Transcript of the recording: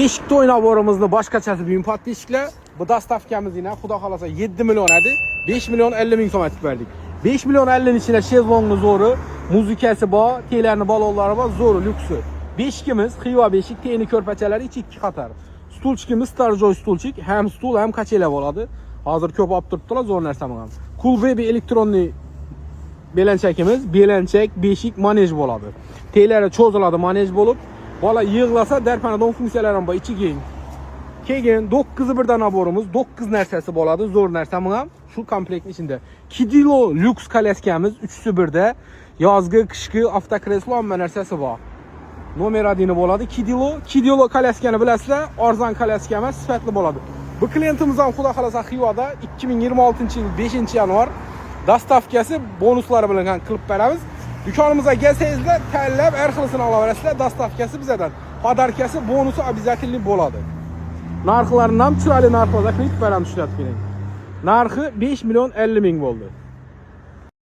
Beshikda o'ynab boramizni boshqachasi Vinpad beshiklar. Bu dastavkamiz yine xudo xolasa 7 million edi. 5 million 50 ming so'm aytib berdik. 5 million 50 ning ichida shezlongni zo'ri, muzikasi bor, telarni balonlari bor, zo'ri, lyuksi. Beshikimiz xiva beshik, teni ko'rpachalari ichi 2 qator. Stulchikimiz Starjoy stulchik, ham stul ham kachela bo'ladi. Hozir ko'p olib turibdilar, zo'r narsa ham. Cool Baby elektronli belanchakimiz, belanchak, beshik, manej bo'ladi. Telari cho'ziladi, manej bo'lib, bola yig'lasa darpanadon funksiyalari ham bor, ichi keng. Keyin 9 birdan naborimiz, 9 narsasi bo'ladi, zo'r narsa ham shu komplektning ichida. Kidilo lyuks kolyaskamiz 3si birda, yozgi, qishki avtokreslo hamma narsasi bor. Nomer 1 bo'ladi. Kidilo kolyaskani bilasizlar, arzon kolyaska emas, sifatli bo'ladi. Bu klientimiz ham xudo xolasa Xivoda 2026-yil 5-yanvar dastavkasi bonuslari bilan qilib beramiz. Dukonimizga kelsangizlar, tanlab har xilisini olaverasizlar. Dastavkasi bizdan. Podarkasi, bonusi обязательно bo'ladi. Narxlarini ham chiroyli narxlarda qilib beramiz, tushunib keling. Narxi 5 million 50 ming bo'ldi.